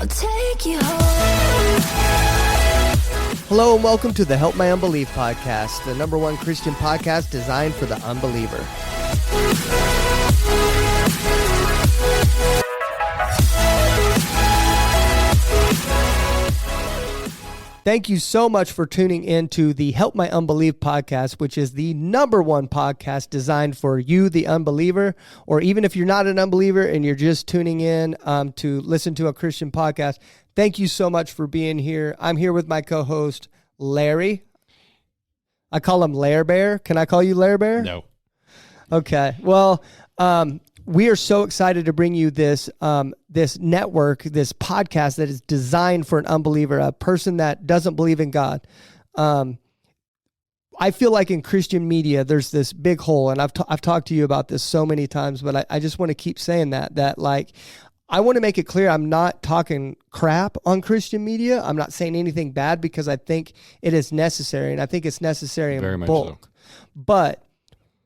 I'll take you home. Hello and welcome to the Help My Unbelief podcast, the number one Christian podcast designed for the unbeliever. Thank you so much for tuning in to the Help My Unbelief podcast, which is the number one podcast designed for you, the unbeliever, or even if you're not an unbeliever and you're just tuning in to listen to a Christian podcast. Thank you so much for being here. I'm here with my co-host, Larry. I call him Lair Bear. Can I call you Lair Bear? No. Okay. Well, we are so excited to bring you this this network, this podcast that is designed for an unbeliever, a person that doesn't believe in God. I feel like in Christian media, there's this big hole, and I've talked to you about this so many times, but I just want to keep saying that like, I want to make it clear I'm not talking crap on Christian media. I'm not saying anything bad because I think it is necessary, and I think it's necessary in bulk. So. But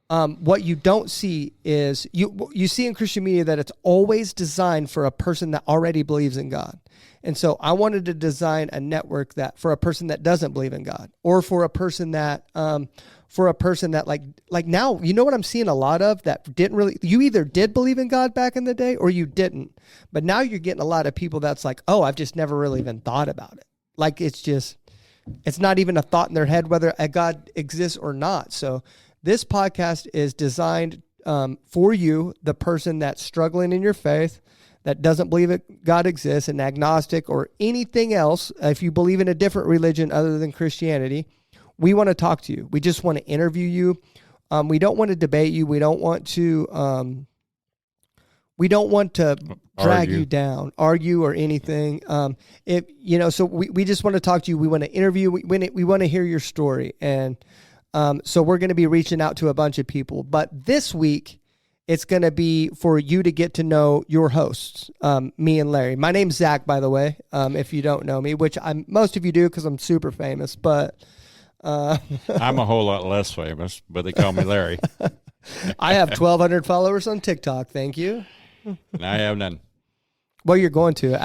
what you don't see is you see in Christian media that it's always designed for a person that already believes in God. And so I wanted to design a network that for a person that doesn't believe in God, or for a person that like now, you know what I'm seeing a lot of that didn't really, you either did believe in God back in the day or you didn't. But now you're getting a lot of people that's like, oh, I've just never really even thought about it. Like it's not even a thought in their head whether a God exists or not. So this podcast is designed for you, the person that's struggling in your faith, that doesn't believe that God exists, an agnostic or anything else. If you believe in a different religion other than Christianity, we want to talk to you. We just want to interview you. We don't want to debate you. We don't want to drag you down, argue or anything. So we just want to talk to you. We want to interview. We want to hear your story. And so we're going to be reaching out to a bunch of people. But this week, it's going to be for you to get to know your hosts, me and Larry. My name's Zach, by the way, if you don't know me, which most of you do because I'm super famous. But I'm a whole lot less famous, but they call me Larry. I have 1,200 followers on TikTok. Thank you. And I have none. Well, you're going to.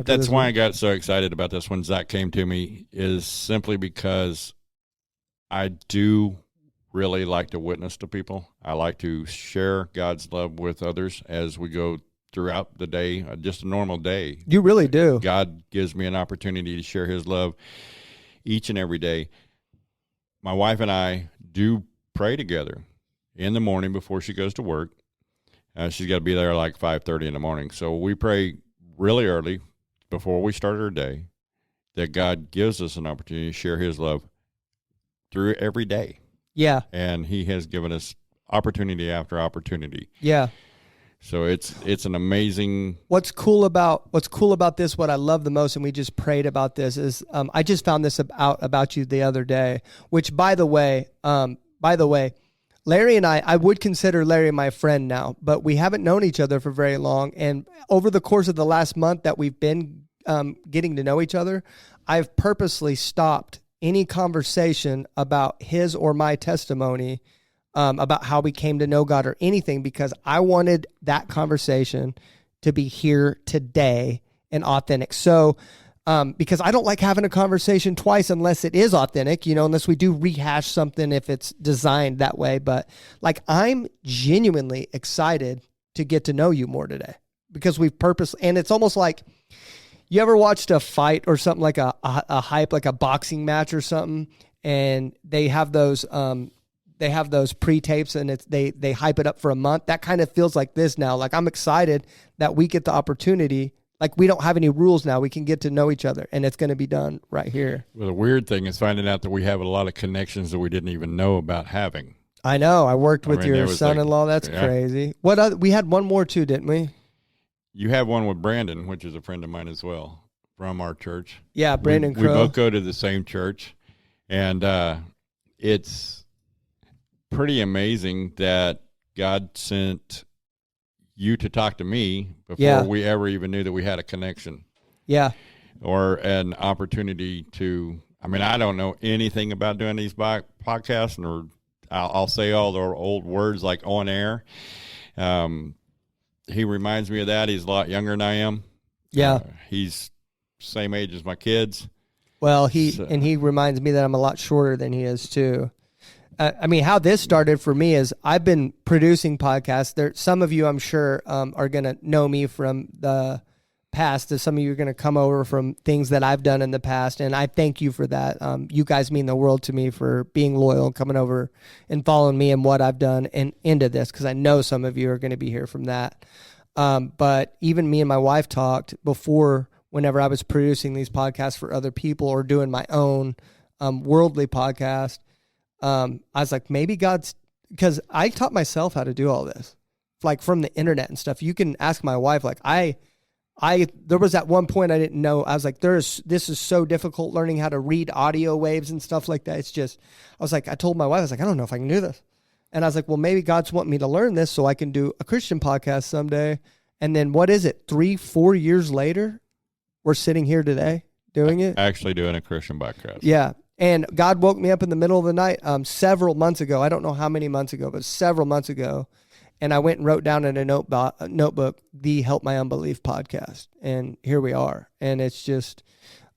That's why I got so excited about this when Zach came to me, is simply because I do really like to witness to people. I like to share God's love with others as we go throughout the day, just a normal day. You really do. God gives me an opportunity to share his love each and every day. My wife and I do pray together in the morning before she goes to work. She's got to be there like 5:30 in the morning. So we pray really early before we start our day that God gives us an opportunity to share his love through every day. Yeah. And he has given us opportunity after opportunity. Yeah. So it's an amazing. What's cool about this, what I love the most, and we just prayed about this, is I just found this about you the other day, which by the way, Larry and I would consider Larry my friend now, but we haven't known each other for very long. And over the course of the last month that we've been getting to know each other, I've purposely stopped any conversation about his or my testimony about how we came to know God or anything, because I wanted that conversation to be here today and authentic. So, because I don't like having a conversation twice unless it is authentic, unless we do rehash something if it's designed that way. But like, I'm genuinely excited to get to know you more today because we've purposely, and it's almost like, you ever watched a fight or something like a hype, like a boxing match or something, and they have those pre-tapes and they hype it up for a month? That kind of feels like this now. Like, I'm excited that we get the opportunity. Like, we don't have any rules now. We can get to know each other, and it's going to be done right here. Well, the weird thing is finding out that we have a lot of connections that we didn't even know about having. I know. I worked with your son-in-law. That's crazy. We had one more too, didn't we? You have one with Brandon, which is a friend of mine as well from our church. Yeah, Brandon Crow. We both go to the same church, and it's pretty amazing that God sent you to talk to me before we ever even knew that we had a connection. Yeah. Or an opportunity to, I don't know anything about doing these podcasts, or I'll say all the old words like on air. He reminds me of that. He's a lot younger than I am. Yeah. He's same age as my kids. Well, So- he reminds me that I'm a lot shorter than he is too. I mean, how this started for me is I've been producing podcasts. There, some of you, I'm sure, are gonna know me from the past. Some of you are gonna come over from things that I've done in the past, and I thank you for that. You guys mean the world to me for being loyal and coming over and following me and what I've done and into this, because I know some of you are going to be here from that. But even me and my wife talked before, whenever I was producing these podcasts for other people or doing my own worldly podcast. I was like, maybe God's, because I taught myself how to do all this, like from the internet and stuff. You can ask my wife. Like there was at one point I didn't know. I was like, this is so difficult learning how to read audio waves and stuff like that. It's just, I was like, I told my wife, I was like, I don't know if I can do this. And I was like, well, maybe God's wanting me to learn this so I can do a Christian podcast someday. And then what is it? 3-4 years later, we're sitting here today doing it. Actually doing a Christian podcast. Yeah. And God woke me up in the middle of the night several months ago. I don't know how many months ago, but several months ago. And I went and wrote down in a notebook, the Help My Unbelief podcast. And here we are. And it's just,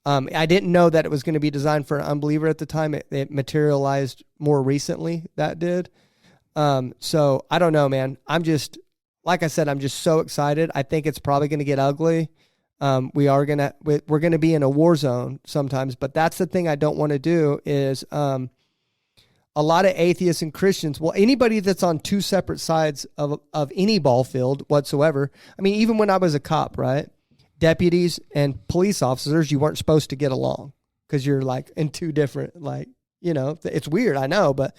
I didn't know that it was going to be designed for an unbeliever at the time. It materialized more recently, that did. So I don't know, man. I'm just, like I said, I'm just so excited. I think it's probably going to get ugly. We're going to be in a war zone sometimes, but that's the thing I don't want to do is, a lot of atheists and Christians, well, anybody that's on two separate sides of any ball field whatsoever. I mean, even when I was a cop, right? Deputies and police officers, you weren't supposed to get along because you're like in two different, like, you know, it's weird, I know, but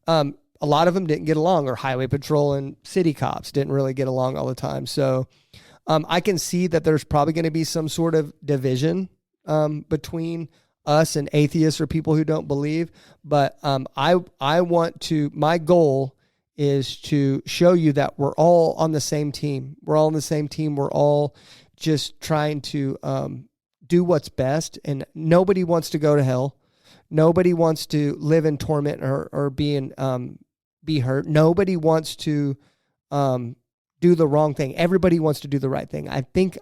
a lot of them didn't get along, or highway patrol and city cops didn't really get along all the time. So I can see that there's probably going to be some sort of division between us and atheists or people who don't believe. But I want to, my goal is to show you that we're all on the same team. We're all on the same team. We're all just trying to do what's best. And nobody wants to go to hell. Nobody wants to live in torment or be hurt. Nobody wants to do the wrong thing. Everybody wants to do the right thing. I think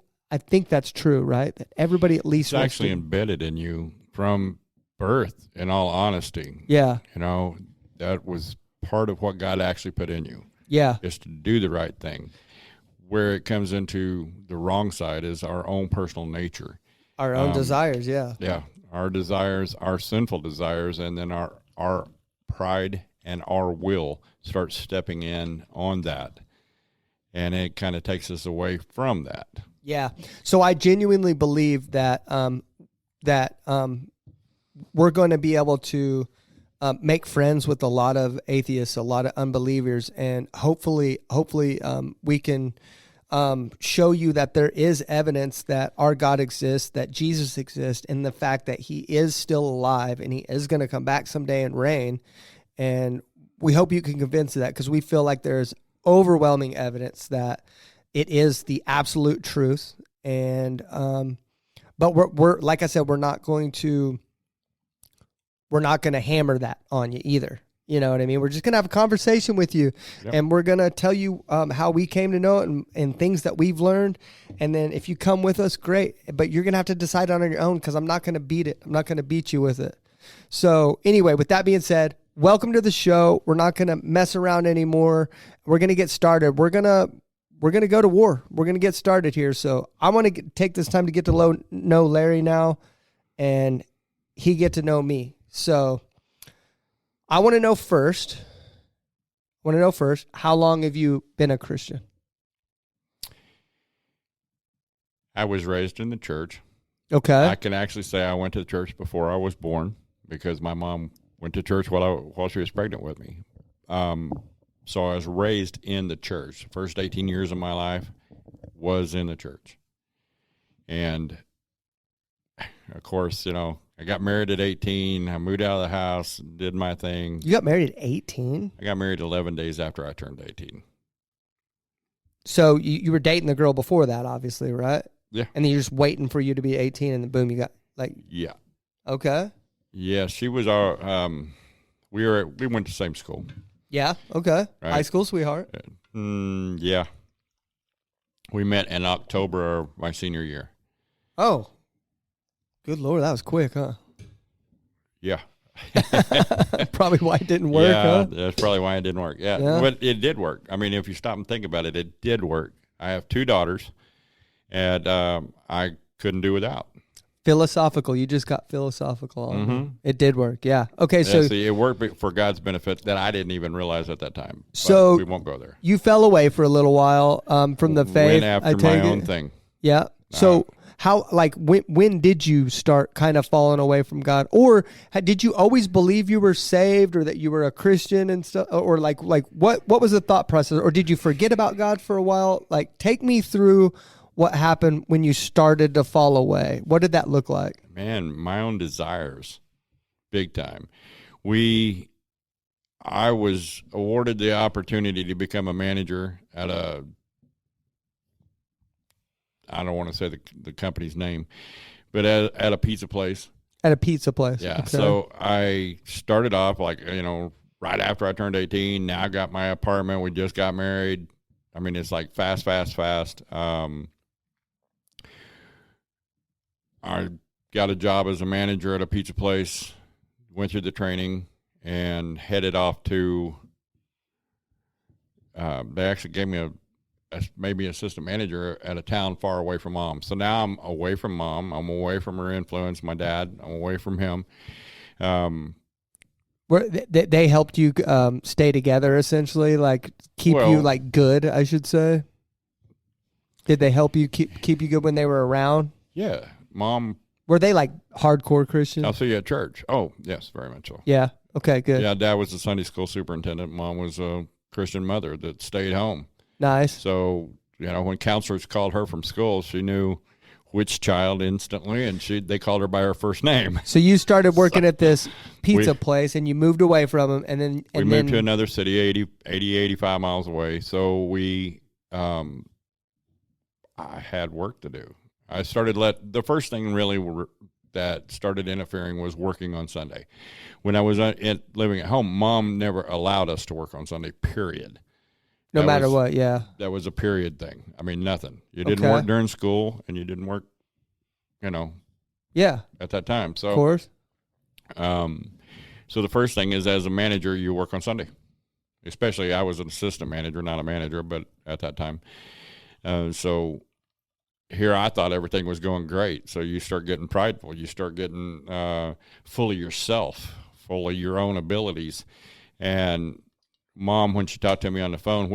that's true, right? That everybody at least It's wants actually to. embedded in you from birth, in all honesty. Yeah, You know, that was part of what God actually put in you, yeah, is to do the right thing. Where it comes into the wrong side is our own personal nature. our own desires. Yeah, Yeah, our desires, our sinful desires, and then our pride and our will start stepping in on that. And it kind of takes us away from that. yeah. So I genuinely believe that we're going to be able to make friends with a lot of atheists, a lot of unbelievers, and hopefully we can show you that there is evidence that our God exists, that Jesus exists, and the fact that he is still alive and he is going to come back someday and reign. And we hope you can convince of that, because we feel like there's overwhelming evidence that it is the absolute truth. And but we're like I said, we're not going to hammer that on you either. You know what I mean? We're just going to have a conversation with you. Yep. And we're going to tell you how we came to know it and things that we've learned. And then if you come with us, great. But you're going to have to decide on your own, because I'm not going to beat it. I'm not going to beat you with it. So anyway, with that being said, welcome to the show. We're not going to mess around anymore. We're going to get started. We're going to go to war. We're going to get started here. So I want to take this time to get to know Larry now, and he get to know me. So I want to know first, how long have you been a Christian? I was raised in the church. Okay. I can actually say I went to church before I was born, because my mom went to church while she was pregnant with me. So I was raised in the church. The first 18 years of my life was in the church. And, of course, you know, I got married at 18. I moved out of the house, did my thing. You got married at 18? I got married 11 days after I turned 18. So you were dating the girl before that, obviously, right? Yeah. And then you're just waiting for you to be 18, and then boom, you got Yeah. Okay. Yeah, she was our, we went to the same school. Yeah. Okay. Right. High school sweetheart. Yeah. We met in October of my senior year. Oh, good Lord. That was quick, huh? Yeah. Probably why it didn't work, Yeah, huh? that's probably why it didn't work. Yeah, Yeah. but it did work. I mean, if you stop and think about it, it did work. I have 2 daughters, and I couldn't do without. Philosophical. You just got philosophical on me. Mhm. It did work. Yeah. Okay. So Yeah, see, it worked for God's benefit that I didn't even realize at that time. But So- we won't go there. you fell away for a little while from the faith. Went after I take my own it. thing. Yeah. So how like when did you start kind of falling away from God, or did you always believe you were saved, or that you were a Christian and stuff, or like what was the thought process, or did you forget about God for a while? Like, take me through what happened when you started to fall away. What did that look like? Man, my own desires, big time. I was awarded the opportunity to become a manager at I don't want to say the company's name, but at a pizza place. At a pizza place. Yeah. Okay. So I started off right after I turned 18. Now I got my apartment. We just got married. I mean, it's like fast. I got a job as a manager at a pizza place, went through the training, and headed off to. They actually gave me maybe assistant manager at a town far away from mom. So now I'm away from mom. I'm away from her influence. My dad. I'm away from him. Where they helped you stay together, essentially, like keep you like good, I should say. Did they help you keep you good when they were around? Yeah, mom. Were they like hardcore Christians? I'll see you at church. Oh, yes, very much so. Yeah. Okay. Good. Yeah, dad was the Sunday school superintendent. Mom was a Christian mother that stayed home. Nice. So, when counselors called her from school, she knew which child instantly, and they called her by her first name. So you started working at this pizza place, and you moved away from them, and then we moved to another city, 85 miles away. So I had work to do. I started the first thing really that started interfering was working on Sunday. When I was living at home, Mom never allowed us to work on Sunday, period. No matter what, yeah. That was a period thing. I mean, nothing. You didn't work during school, and you didn't work, yeah, at that time. So, of course. So the first thing is, as a manager, you work on Sunday. Especially, I was an assistant manager, not a manager, but at that time. So here I thought everything was going great. So you start getting prideful. You start getting full of yourself, full of your own abilities. And Mom, when she talked to me on the phone,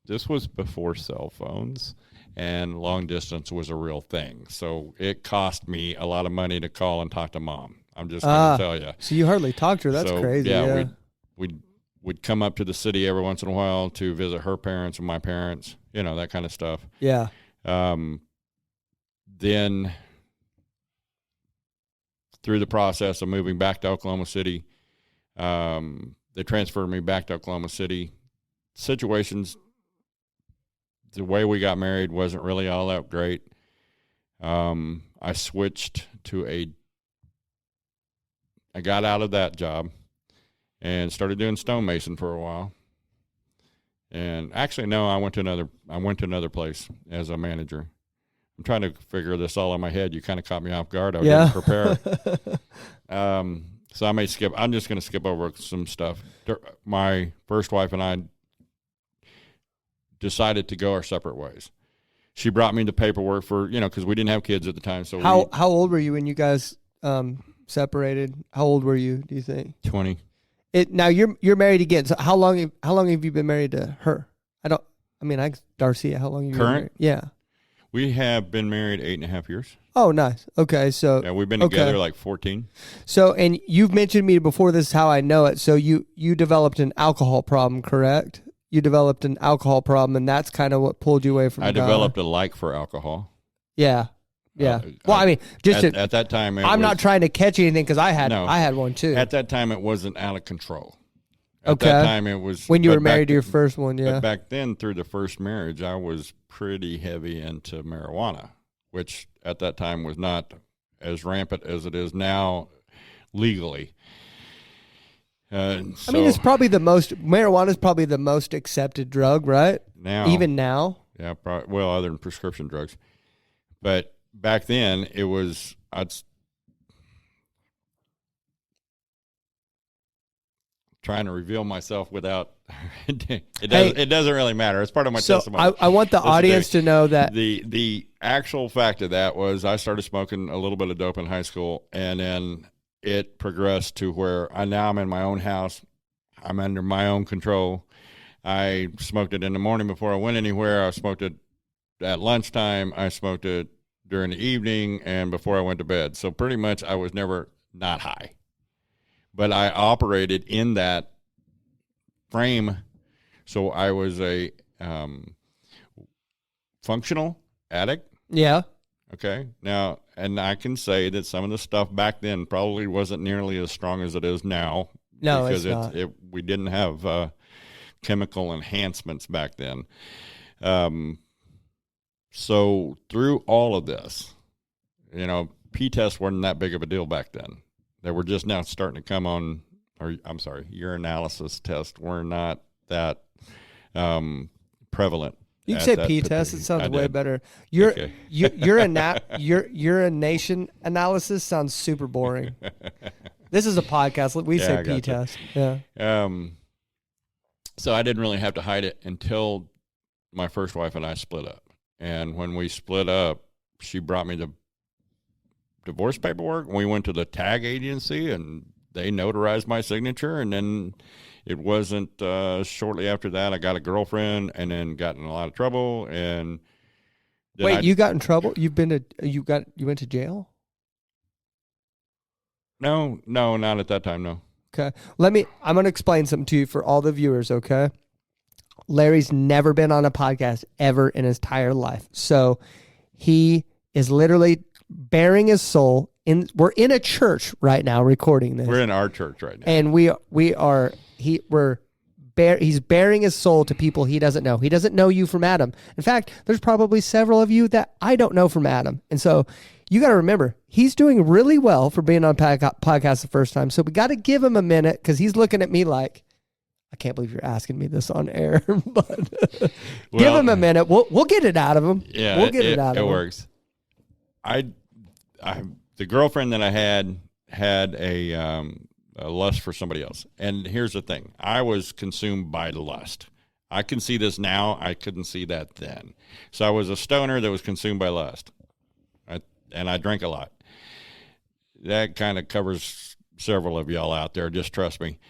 this was before cell phones, and long distance was a real thing. So it cost me a lot of money to call and talk to Mom. I'm just going to tell you. So you hardly talked to her. That's crazy. Yeah. We'd come up to the city every once in a while to visit her parents and my parents, that kind of stuff. Yeah. Then through the process of moving back to Oklahoma City, they transferred me back to Oklahoma City. Situations, the way we got married wasn't really all that great. I switched to I got out of that job and started doing stonemason for a while. And actually, no, I went to another place as a manager. I'm trying to figure this all in my head. You kind of caught me off guard. I didn't prepare. So I'm just going to skip over some stuff. My first wife and I decided to go our separate ways. She brought me the paperwork for, because we didn't have kids at the time. So how old were you when you guys separated? How old were you, do you think? 20. Now you're married again. So how long have you been married to her? Darcia, how long have you been married? Yeah. We have been married 8.5 years. Oh, nice. Okay, so yeah, we've been together like 14. So, and you've mentioned to me before, this is how I know it. So you developed an alcohol problem, correct? You developed an alcohol problem, and that's kind of what pulled you away from God. Developed a like for alcohol. Yeah. Yeah. At that time, I'm not trying to catch anything because I had one too. At that time, it wasn't out of control. At that time, it was when you were married to your first one. Yeah. But back then, through the first marriage, I was pretty heavy into marijuana, which at that time was not as rampant as it is now legally. It's probably marijuana is probably the most accepted drug, right? Now, even now. Yeah, other than prescription drugs. But back then it was, trying to reveal myself without it doesn't really matter. It's part of my testimony. I want the audience to know that the actual fact of that was I started smoking a little bit of dope in high school, and then it progressed to where I'm in my own house. I'm under my own control. I smoked it in the morning before I went anywhere. I smoked it at lunchtime. I smoked it during the evening and before I went to bed. So pretty much I was never not high. But I operated in that frame, so I was a functional addict. Yeah. Okay. Now, and I can say that some of the stuff back then probably wasn't nearly as strong as it is now. No, because it's not. We didn't have chemical enhancements back then. So through all of this, P-tests weren't that big of a deal back then. They were just now starting to come on, urinalysis tests were not that prevalent. You can say P-test. It sounds way better. Urination analysis sounds super boring. This is a podcast. We say P-test. Yeah. So I didn't really have to hide it until my first wife and I split up. And when we split up, she brought me the divorce paperwork. We went to the tag agency and they notarized my signature. And then it wasn't shortly after that I got a girlfriend and then got in a lot of trouble. And wait, you got in trouble? You went to jail? No, not at that time. No. Okay. I'm going to explain something to you for all the viewers. Okay. Larry's never been on a podcast ever in his entire life. So he is literally bearing his soul we're in a church right now recording this. We're in our church right now. And he's bearing his soul to people he doesn't know. He doesn't know you from Adam. In fact, there's probably several of you that I don't know from Adam. And so you got to remember, he's doing really well for being on podcast the first time. So we got to give him a minute because he's looking at me like, I can't believe you're asking me this on air, but give him a minute. We'll get it out of him. Yeah, we'll get it out of him. It works. The girlfriend that I had a lust for somebody else. And here's the thing. I was consumed by lust. I can see this now. I couldn't see that then. So I was a stoner that was consumed by lust. And I drank a lot. That kind of covers several of y'all out there. Just trust me.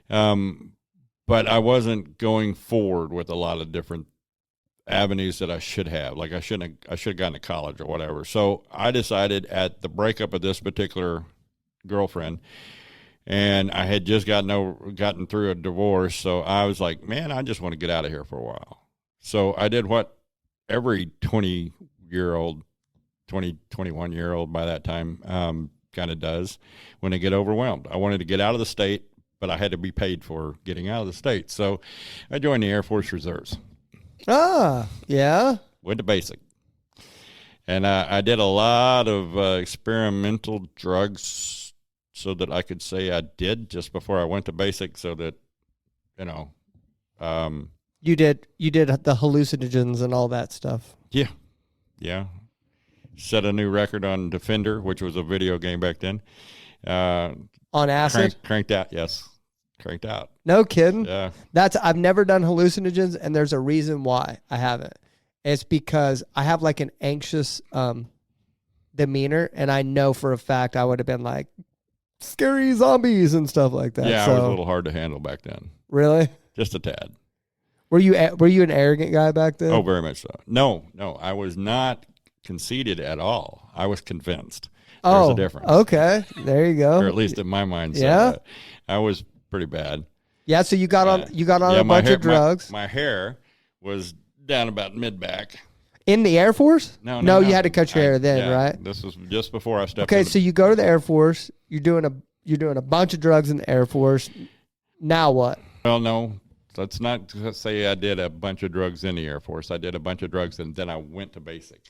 But I wasn't going forward with a lot of different avenues that I should have. Like I should have gone to college or whatever. So I decided at the breakup of this particular girlfriend, and I had just gotten through a divorce. So I was like, man, I just want to get out of here for a while. So I did what every 21-year-old by that time kind of does when they get overwhelmed. I wanted to get out of the state, but I had to be paid for getting out of the state. So I joined the Air Force Reserves. Ah, yeah. Went to basic. And I did a lot of experimental drugs so that I could say I did just before I went to basic so that, You did the hallucinogens and all that stuff. Yeah. Yeah. Set a new record on Defender, which was a video game back then. On acid? Cranked out, yes. Cranked out. No kidding. Yeah. I've never done hallucinogens, and there's a reason why I haven't. It's because I have like an anxious demeanor, and I know for a fact I would have been like scary zombies and stuff like that. Yeah, I was a little hard to handle back then. Really? Just a tad. Were you an arrogant guy back then? Oh, very much so. No, I was not conceited at all. I was convinced. There's a difference. Okay. There you go. Or at least in my mindset. Yeah. I was pretty bad. Yeah, so you got on a bunch of drugs. My hair was down about mid-back. In the Air Force? No. You had to cut your hair then, right? This was just before I stepped Okay, so you go to the Air Force, you're doing a bunch of drugs in the Air Force. Now what? Well, no. Let's not say I did a bunch of drugs in the Air Force. I did a bunch of drugs and then I went to basic.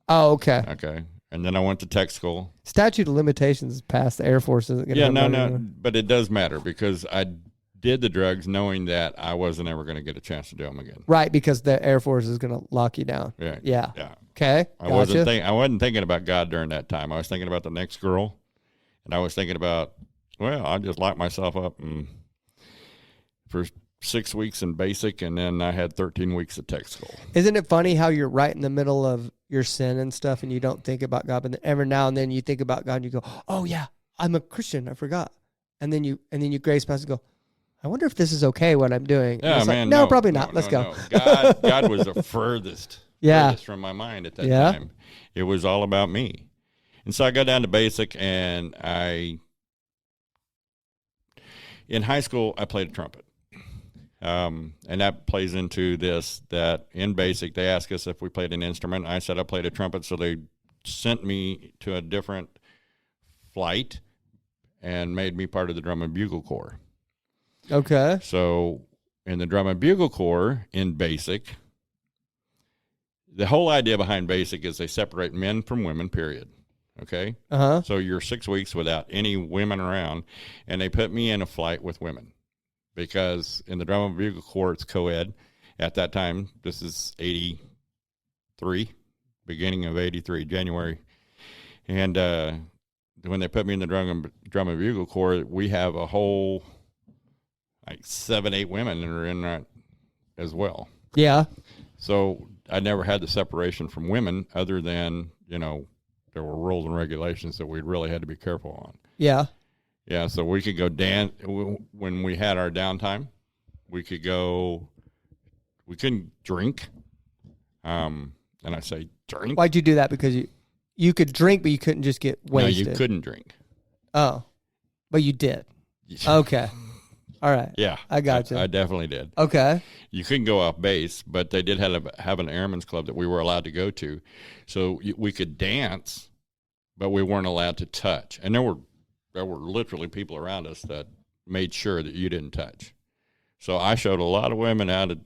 Oh, okay. Okay. And then I went to tech school. Statute of limitations is past. The Air Force isn't going to. Yeah, no. But it does matter because I did the drugs knowing that I wasn't ever going to get a chance to do them again. Right, because the Air Force is going to lock you down. Yeah. Yeah. Yeah. Okay. I wasn't thinking about God during that time. I was thinking about the next girl, and I was thinking about, well, I just locked myself up for 6 weeks in basic, and then I had 13 weeks of tech school. Isn't it funny how you're right in the middle of your sin and stuff, and you don't think about God, but then every now and then you think about God, and you go, "Oh yeah, I'm a Christian. I forgot." And then you grace past and go, "I wonder if this is okay what I'm doing." And Yeah, it's like, man. no, probably not. Let's go. No. God was the furthest from my mind at that time. It was all about me. And so I got down to basic, and in high school, I played a trumpet. And that plays into this, that in basic, they asked us if we played an instrument. I said I played a trumpet, so they sent me to a different flight and made me part of the drum and bugle corps. Okay. So in the drum and bugle corps, in basic, the whole idea behind basic is they separate men from women, period. Okay? Uh-huh. So you're 6 weeks without any women around, and they put me in a flight with women. Because in the drum and bugle corps, it's co-ed. At that time, this is 83, beginning of 83, January. And when they put me in the drum and bugle corps, we have a whole, 7-8 women that are in that as well. Yeah. So I never had the separation from women other than, there were rules and regulations that we really had to be careful on. Yeah. Yeah, so we could go dance when we had our downtime. We couldn't drink. And I say drink. Why'd you do that? Because you could drink, but you couldn't just get wasted. No, you couldn't drink. Oh, but you did. Okay. All right. Yeah. I got you. I definitely did. Okay. You couldn't go off base, but they did have an airman's club that we were allowed to go to. So we could dance, but we weren't allowed to touch. And there were literally people around us that made sure that you didn't touch. So I showed a lot of women I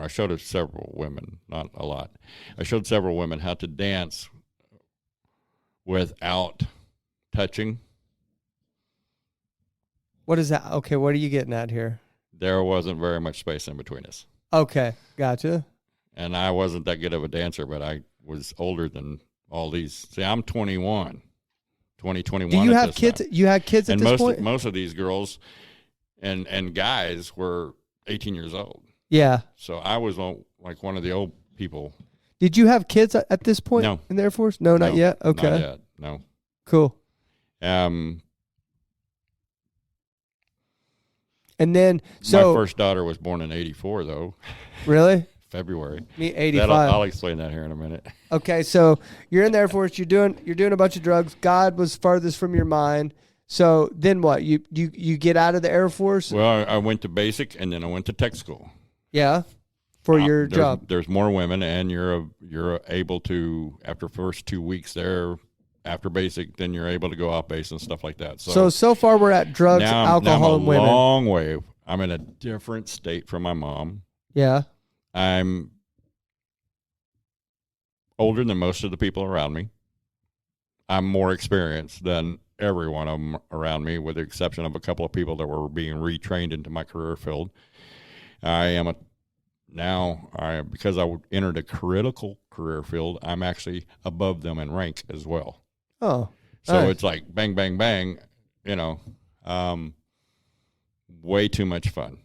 showed several women, not a lot. I showed several women how to dance without touching. What is that? Okay, what are you getting at here? There wasn't very much space in between us. Okay, gotcha. And I wasn't that good of a dancer, but I was older than all these. See, I'm 21. 2021. Do you have kids? Time. You had kids at this point? Most of these girls and guys were 18 years old. Yeah. So I was like one of the old people. Did you have kids at this point No. in the Air Force? No, not yet? Okay. Not yet, no. Cool. And then, my first daughter was born in 84, though. Really? February. Me, 85. I'll explain that here in a minute. Okay, so you're in the Air Force. You're doing a bunch of drugs. God was farthest from your mind. So then what? You get out of the Air Force? Well, I went to basic, and then I went to tech school. Yeah, for your job. There's more women, and you're able to, after first 2 weeks there, after basic, then you're able to go off base and stuff like that. So far we're at drugs, alcohol, and women. I'm a long way. I'm in a different state from my mom. Yeah. I'm older than most of the people around me. I'm more experienced than every one of them around me, with the exception of a couple of people that were being retrained into my career field. Because I entered a critical career field, I'm actually above them in rank as well. Oh, so nice. It's like bang, bang, bang, way too much fun.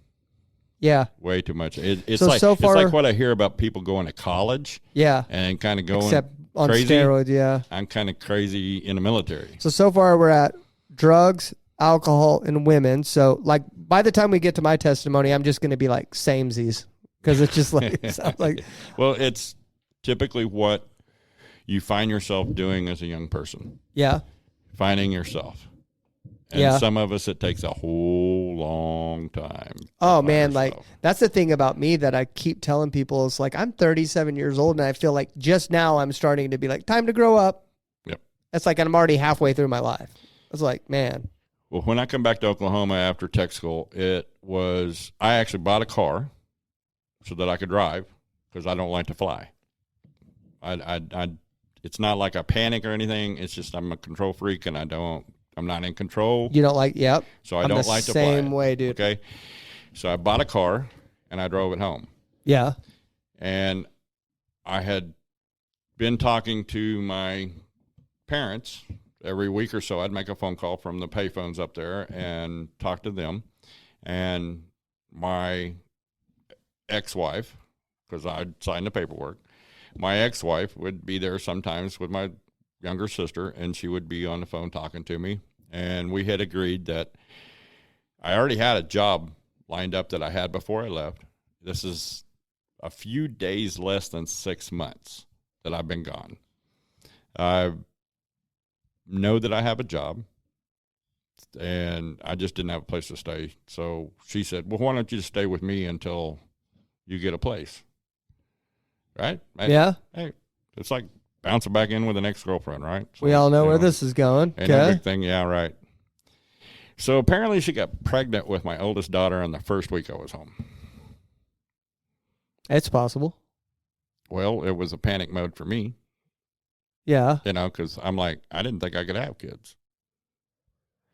Yeah. Way too much. It's so like far, it's like what I hear about people going to college. Yeah. And kind of going except on crazy. Steroids, yeah. I'm kind of crazy in the military. So far we're at drugs, alcohol, and women. So like by the time we get to my testimony, I'm just going to be like samesies, because it's just like it sounds like. Well, it's typically what you find yourself doing as a young person. Yeah. Finding yourself. And yeah. Some of us, it takes a whole long time. Oh, man. Like, that's the thing about me that I keep telling people is like, I'm 37 years old, and I feel like just now I'm starting to be like, time to grow up. Yep. It's like I'm already halfway through my life. It's like, man. Well, when I come back to Oklahoma after tech school, I actually bought a car so that I could drive, because I don't like to fly. It's not like I panic or anything. It's just I'm a control freak, and I'm not in control. You don't like, yep. So I don't like to fly. Same way, dude. Okay. So I bought a car, and I drove it home. Yeah. And I had been talking to my parents every week or so. I'd make a phone call from the payphones up there and talk to them. And my ex-wife, because I'd signed the paperwork, my ex-wife would be there sometimes with my younger sister, and she would be on the phone talking to me. And we had agreed that I already had a job lined up that I had before I left. This is a few days less than 6 months that I've been gone. I know that I have a job, and I just didn't have a place to stay. So she said, well, why don't you just stay with me until you get a place? Right? Yeah. Hey, it's like bouncing back in with an ex-girlfriend, right? So, We all know where this is going. Ain't no Okay. big thing. Yeah, right. So apparently she got pregnant with my oldest daughter in the first week I was home. It's possible. Well, it was a panic mode for me, Yeah. because I'm like, I didn't think I could have kids.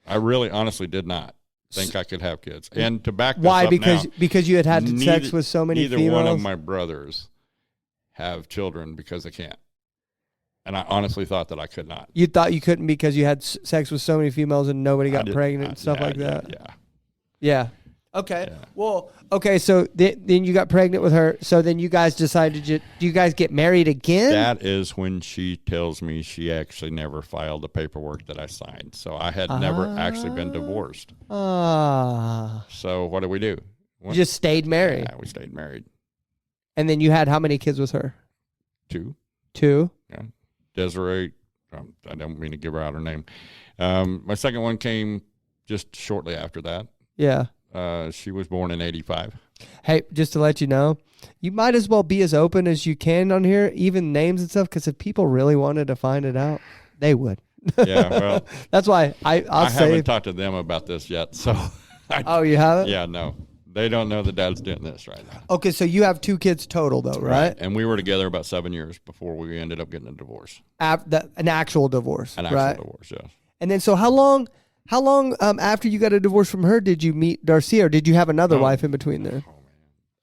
I really honestly did not think I could have kids. And to back this Why? up Because you had sex neither- with so many neither females? one of my brothers have children because they can't. And I honestly thought that I could not. You thought you couldn't because you had sex with so many females and nobody got pregnant and stuff yeah, like that? Yeah. Yeah. Okay. Yeah. Well, okay, so then you got pregnant with her. So then you guys decided, do you guys get married again? That is when she tells me she actually never filed the paperwork that I signed. So I had never actually been divorced. Ah. So what do we do? You just stayed married. Yeah, we stayed married. And then you had how many kids with her? 2. 2? Yeah. Desiree, I don't mean to give her out her name. My second one came just shortly after that. Yeah. She was born in 85. Hey, just to let you know, you might as well be as open as you can on here, even names and stuff, because if people really wanted to find it out, they would. Yeah, well, That's why I haven't talked to them about this yet. So, Oh, you haven't? yeah, no. They don't know that Dad's doing this right now. Okay, so you have 2 kids total, though, right? And we were together about 7 years before we ended up getting a divorce. An actual divorce, An actual right? divorce, yes. And then, so how long after you got a divorce from her did you meet Darcia, or did you have another wife in between there? Oh,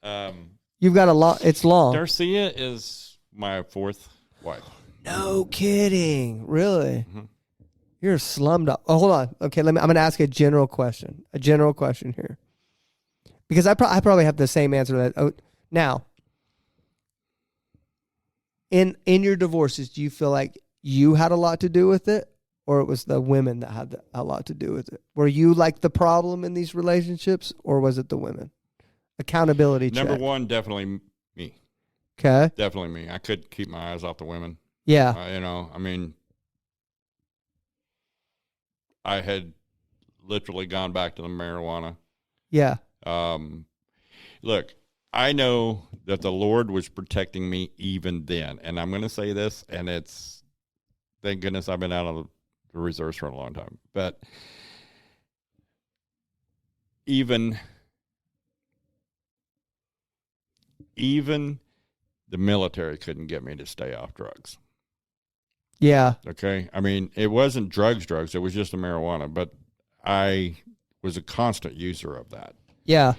man. You've got a lot. It's long. Darcia is my 4th wife. No kidding. Really? Mhm. You're a slumdog. Oh, hold on. Okay, I'm going to ask a general question. A general question here. Because I probably have the same answer to that. Oh, now, in your divorces, do you feel like you had a lot to do with it, or it was the women that had a lot to do with it? Were you like the problem in these relationships, or was it the women? Accountability check. Number 1, definitely me. Okay. Definitely me. I couldn't keep my eyes off the women. Yeah. I mean, I had literally gone back to the marijuana. Yeah. Look, I know that the Lord was protecting me even then. And I'm going to say this, and thank goodness I've been out of the reserves for a long time. But even the military couldn't get me to stay off drugs. Yeah. Okay. I mean, it wasn't drugs. It was just the marijuana, but I was a constant user of that. Yeah.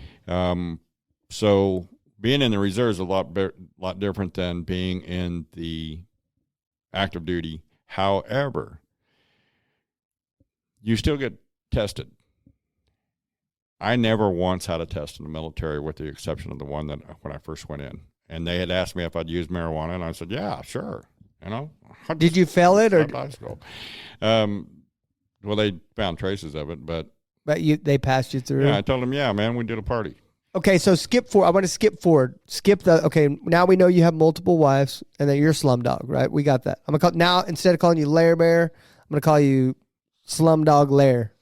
So being in the reserves is a lot different than being in the active duty. However, you still get tested. I never once had a test in the military, with the exception of the one that when I first went in, and they had asked me if I'd used marijuana, and I said, "Yeah, sure." Did you fail it, or high school? Well, they found traces of it, but they passed you through? yeah, I told them, "Yeah, man, we did a party." Okay, so skip forward. I want to skip forward. Okay, now we know you have multiple wives and that you're Slumdog, right? We got that. I'm going to call, now, instead of calling you Lair Bear, I'm going to call you Slumdog Lair.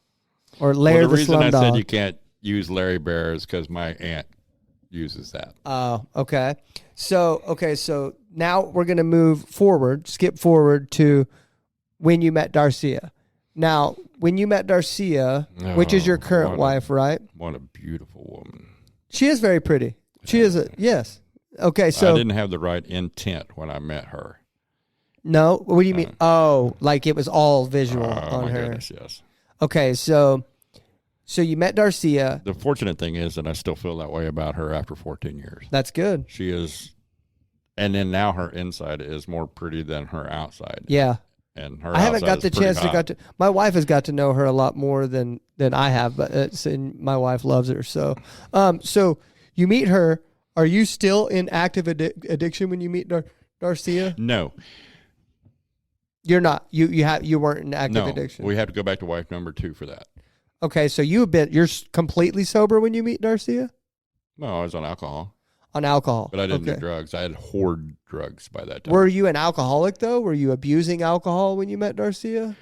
Or Lair Well, the the reason I said Slumdog. you can't use Larry Bear is because my aunt uses that. Oh, okay. So now we're going to move forward, skip forward to when you met Darcia. Now, when you met Darcia, which is your current wife, right? What a beautiful woman. She is very pretty. She is yes. Okay, so I didn't have the right intent when I met her. no. What do you mean? Like it was all visual on my her. goodness, yes. Okay, so you met Darcia. The fortunate thing is that I still feel that way about her after 14 years. That's good. She is And then now her inside is more pretty than her outside. Yeah. And her I haven't got outside the is pretty chance to hot. got to. My wife has got to know her a lot more than I have, but and my wife loves her. So, so you meet her. Are you still in active addiction when you meet Darcia? No. You're not. You weren't in active No. addiction. We have to go back to wife number 2 for that. Okay, so you're completely sober when you meet Darcia No, I was on alcohol, on alcohol. but I didn't okay. do drugs. I had hoard drugs by that time. Were you an alcoholic though? Were you abusing alcohol when you met Darcia?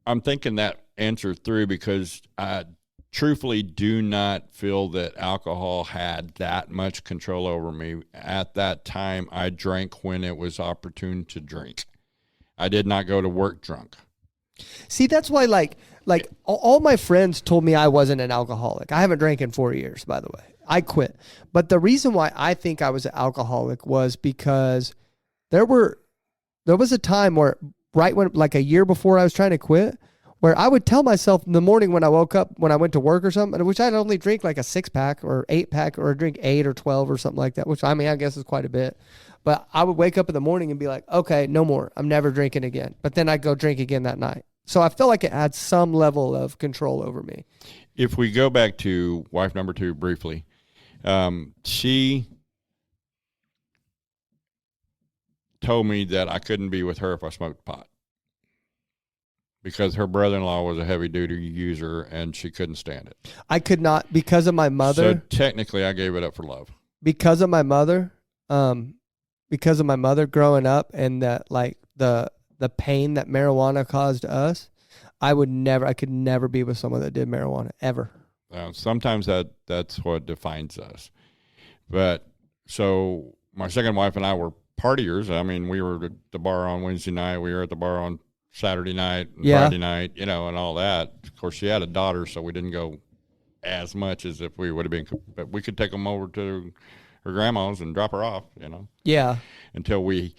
I'm thinking that answer through because I truthfully do not feel that alcohol had that much control over me. At that time, I drank when it was opportune to drink. I did not go to work drunk. See, that's why like all my friends told me I wasn't an alcoholic. I haven't drank in 4 years, by the way. I quit. But the reason why I think I was an alcoholic was because there was a time where right when like a year before I was trying to quit, where I would tell myself in the morning when I woke up, when I went to work or something, which I'd only drink like a 6-pack or 8-pack or drink 8 or 12 or something like that, which I mean, I guess is quite a bit. But I would wake up in the morning and be like, okay, no more. I'm never drinking again. But then I'd go drink again that night. So I feel like it had some level of control over me. If we go back to wife number 2 briefly, she told me that I couldn't be with her if I smoked pot because her brother-in-law was a heavy-duty user and she couldn't stand it. I could not, because of my mother. So technically, I gave it up for love. Because of my mother growing up and that like the pain that marijuana caused us, I could never be with someone that did marijuana ever. Sometimes that's what defines us. But so my second wife and I were partiers. I mean, we were at the bar on Wednesday night. We were at the bar on Saturday night and Friday night, and all that. Of course, she had a daughter, so we didn't go as much as if we would have been. But we could take them over to her grandma's and drop her off, Yeah. until we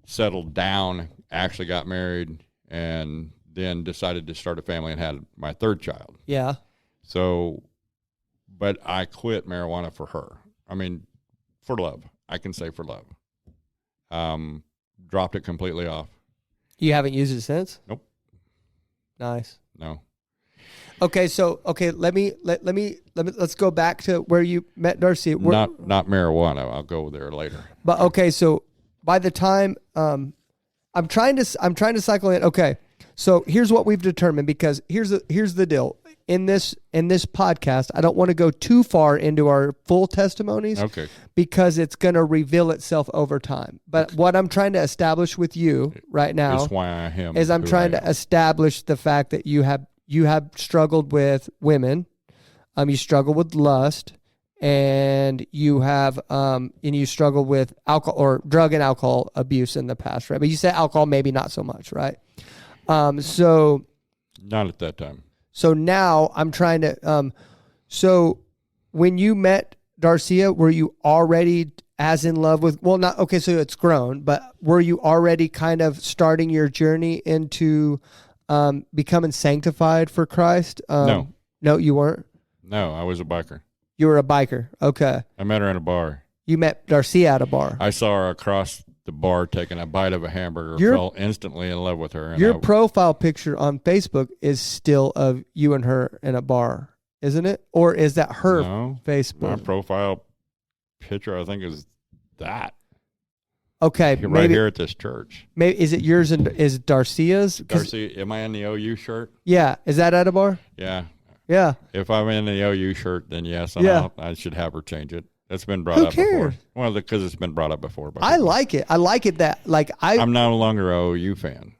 settled down, actually got married, and then decided to start a family and had my third child. Yeah. So, but I quit marijuana for her. I mean, for love. I can say for love. Dropped it completely off. You haven't used it since? Nope. Nice. No. Okay, so let's go back to where you met Darcy. Not marijuana. I'll go there later. But okay, so by the time I'm trying to cycle in. Okay, so here's what we've determined, because here's the deal. In this podcast, I don't want to go too far into our full testimonies, Okay. because it's going to reveal itself over time. But what I'm trying to establish with you right now That's why I am. is I'm who trying I to am. establish the fact that you have struggled with women, you struggle with lust, and you have and you struggle with alcohol or drug and alcohol abuse in the past, right? But you said alcohol, maybe not so much, right? So Not at that time. so now I'm trying to so when you met Darcia, were you already as in love with, well, not, okay, so it's grown, but were you already kind of starting your journey into becoming sanctified for Christ? No. No, you weren't? No, I was a biker. You were a biker. Okay. I met her in a bar. You met Darcia at a bar. I saw her across the bar taking a bite of a hamburger. Fell instantly in love with her. And Your profile picture on Facebook is still of you and her in a bar, isn't it? Or is that her No, Facebook? my profile picture, I think, is that. Okay, Right maybe here at this church. maybe is it yours and is Darcia's? 'Cause- Darcy, am I in the OU shirt? Yeah, is that at a bar? Yeah. Yeah. If I'm in the OU shirt, then yes, I should have her change it. It's been brought Who up cares? before. Well, because it's been brought up before. By I people. like it. I like it that I'm no longer a OU fan.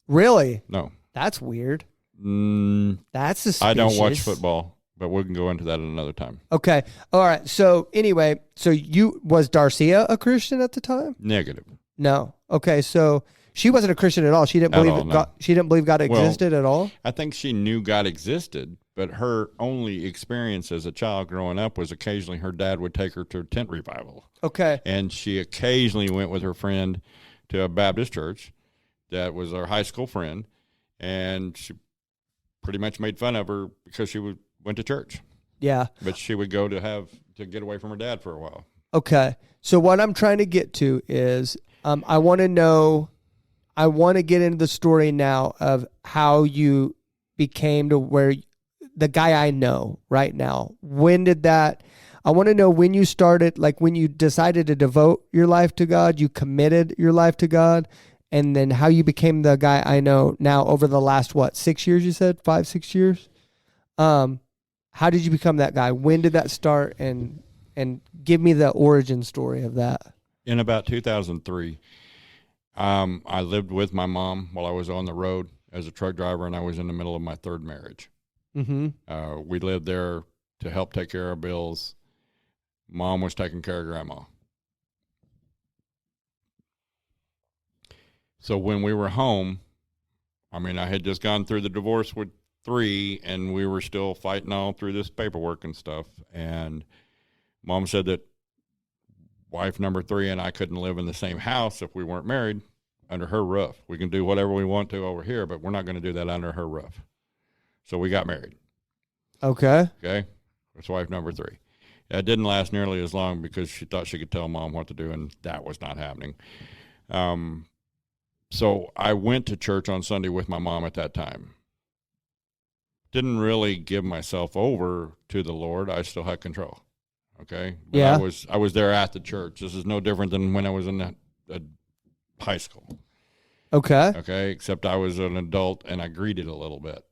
Really? No. That's weird. Mm, That's suspicious. I don't watch football, but we can go into that at another time. Okay. All right. So anyway, was Darcia a Christian at the time? Negative. No. Okay. So she wasn't a Christian at all. She didn't At believe all, that no. God, she didn't believe God Well, existed at all. I think she knew God existed, but her only experience as a child growing up was occasionally her dad would take her to a tent revival. Okay. And she occasionally went with her friend to a Baptist church that was our high school friend, and she pretty much made fun of her because she went to church. Yeah. But she would go to have to get away from her dad for a while. Okay. So what I'm trying to get to is I want to get into the story now of how you became to where the guy I know right now. When did that, I want to know when you started, like when you decided to devote your life to God, you committed your life to God, and then how you became the guy I know now over the last, 6 years, you said? 5, 6 years? How did you become that guy? When did that start? And give me the origin story of that. In about 2003, I lived with my mom while I was on the road as a truck driver, and I was in the middle of my third marriage. Mm-hmm. We lived there to help take care of bills. Mom was taking care of grandma. So when we were home, I had just gone through the divorce with 3, and we were still fighting all through this paperwork and stuff. And Mom said that wife number 3 and I couldn't live in the same house if we weren't married under her roof. We can do whatever we want to over here, but we're not going to do that under her roof. So we got married. Okay. Okay. That's wife number 3. That didn't last nearly as long because she thought she could tell Mom what to do, and that was not happening. So I went to church on Sunday with my mom at that time. Didn't really give myself over to the Lord. I still had control. Okay. But Yeah. I was there at the church. This is no different than when I was in high school. Okay. Okay. Except I was an adult and I greeted a little bit,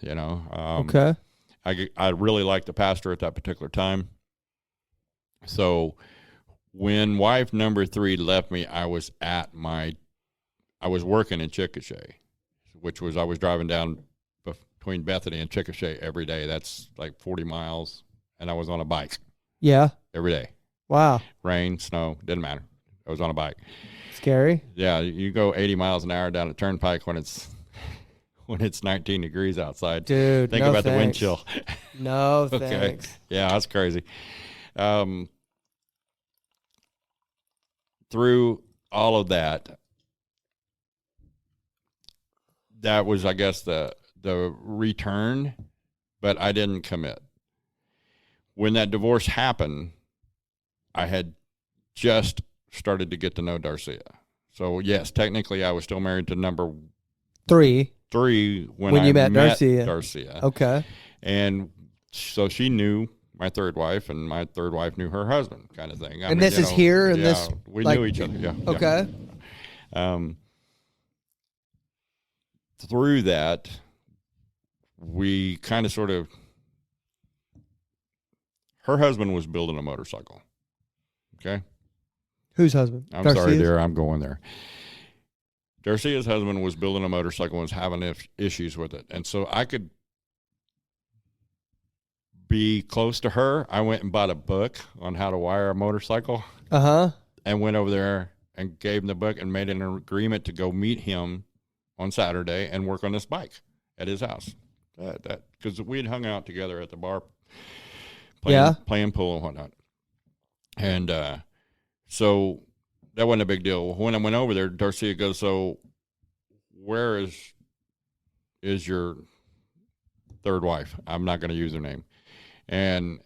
Okay. I really liked the pastor at that particular time. So when wife number 3 left me, I was working in Chickasha, I was driving down between Bethany and Chickasha every day. That's like 40 miles. And I was on a bike. Yeah. Every day. Wow. Rain, snow, didn't matter. I was on a bike. Scary. Yeah, you go 80 miles an hour down a turnpike when it's 19 degrees outside. Dude, Think no about the wind thanks. chill. No, Okay. thanks. Yeah, that's crazy. Through all of that was, I guess, the return, but I didn't commit. When that divorce happened, I had just started to get to know Darcia. So, yes, technically I was still married to number 3. 3 when you I met Darcia. Darcia. Okay. And so she knew my third wife, and my third wife knew her husband, kind of thing. And this is here, and this, we like- knew each other. Yeah. Okay. Yeah. Through that, we kind of sort of. Her husband was building a motorcycle. Okay. Whose husband? I'm sorry, Darcia's? dear. I'm going there. Darcia's husband was building a motorcycle and was having issues with it. And so I could be close to her. I went and bought a book on how to wire a motorcycle Uh-huh. and went over there and gave him the book and made an agreement to go meet him on Saturday and work on this bike at his house. Because we had hung out together at the bar playing pool and whatnot. And so that wasn't a big deal. When I went over there, Darcia goes, so where is your third wife? I'm not going to use her name. And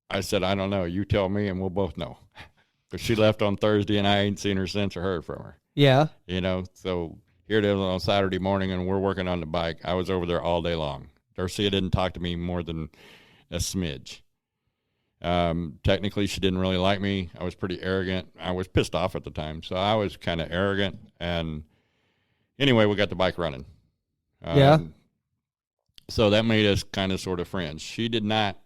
I said, I don't know. You tell me and we'll both know. Because she left on Thursday and I ain't seen her since or heard from her. Yeah. So here it is on Saturday morning and we're working on the bike. I was over there all day long. Darcia didn't talk to me more than a smidge. Technically, she didn't really like me. I was pretty arrogant. I was pissed off at the time, so I was kind of arrogant. And anyway, we got the bike running. Yeah. So that made us kind of sort of friends. She did not.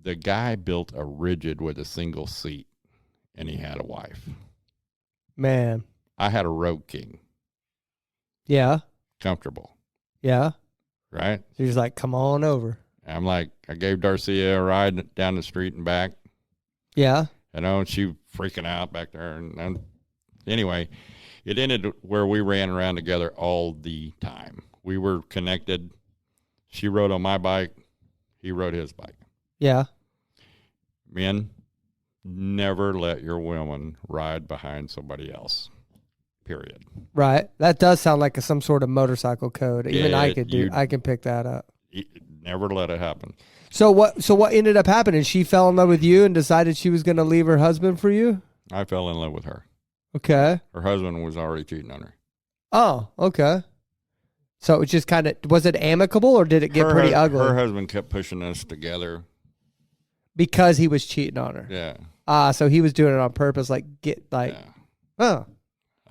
The guy built a Rigid with a single seat, and he had a wife. Man. I had a Road King. Yeah. Comfortable. Yeah. Right? So he's like, come on over. I'm like, I gave Darcia a ride down the street and back. Yeah. And she freaking out back there. And anyway, it ended where we ran around together all the time. We were connected. She rode on my bike. He rode his bike. Yeah. Men, never let your woman ride behind somebody else. Period. Right. That does sound like some sort of motorcycle code. Even I can pick that up. never let it happen. So what ended up happening? She fell in love with you and decided she was going to leave her husband for you? I fell in love with her. Okay. Her husband was already cheating on her. Oh, okay. So it was just kind of, was it amicable or did it get pretty ugly? Her husband kept pushing us together. Because he was cheating on her. Yeah. So he was doing it on purpose, oh, I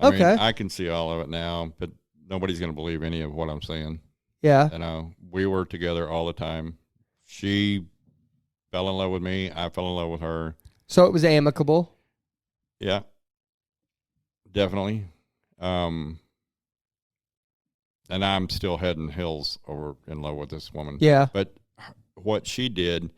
okay. mean, I can see all of it now, but nobody's going to believe any of what I'm saying. Yeah. You know, we were together all the time. She fell in love with me. I fell in love with her. So it was amicable. Yeah, definitely. And I'm still head and heels over in love with this woman. Yeah. But what she did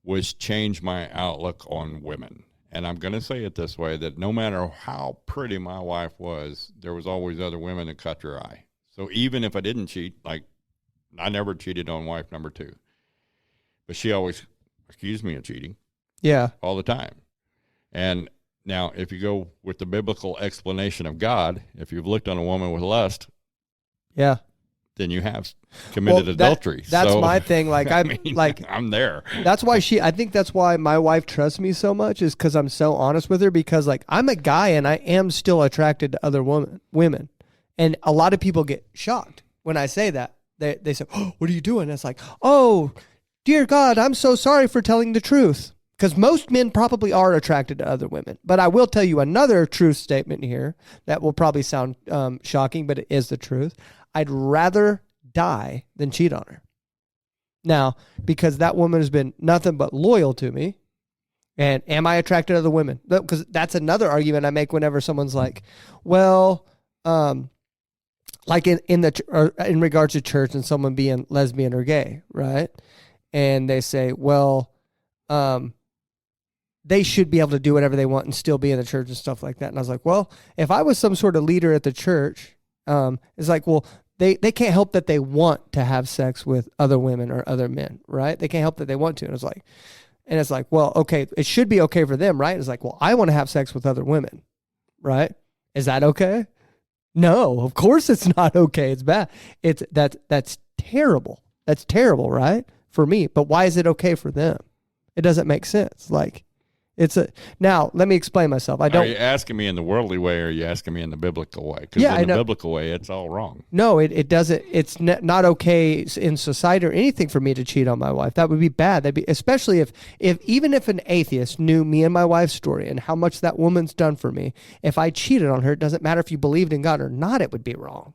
was change my outlook on women. And I'm going to say it this way, that no matter how pretty my wife was, there was always other women that caught your eye. So even if I didn't cheat, like I never cheated on wife number 2. But she always accused me of cheating. Yeah. All the time. And now, if you go with the biblical explanation of God, if you've looked on a woman with lust, yeah, then you have committed adultery. That's my thing. Like I'm there. That's why I think that's why my wife trusts me so much, is because I'm so honest with her, because like I'm a guy and I am still attracted to other women. And a lot of people get shocked when I say that. They say, "Oh, what are you doing?" And it's like, "Oh, dear God, I'm so sorry for telling the truth." Because most men probably are attracted to other women. But I will tell you another truth statement here that will probably sound shocking, but it is the truth. I'd rather die than cheat on her. Now, because that woman has been nothing but loyal to me. And am I attracted to other women? Because that's another argument I make whenever someone's like, well, like in regards to church and someone being lesbian or gay, right? And they say, well, they should be able to do whatever they want and still be in the church and stuff like that. And I was like, well, if I was some sort of leader at the church, it's like, well, they can't help that they want to have sex with other women or other men, right? They can't help that they want to. And it's like, well, okay, it should be okay for them, right? It's like, well, I want to have sex with other women, right? Is that okay? No, of course it's not okay. It's bad. That's terrible. That's terrible, right? For me. But why is it okay for them? It doesn't make sense. Like, now let me explain myself. Are you asking me in the worldly way, or are you asking me in the biblical way? Because in the biblical way, it's all wrong. No, it doesn't. It's not okay in society or anything for me to cheat on my wife. That would be bad. Especially if even if an atheist knew me and my wife's story and how much that woman's done for me. If I cheated on her, it doesn't matter if you believed in God or not. It would be wrong.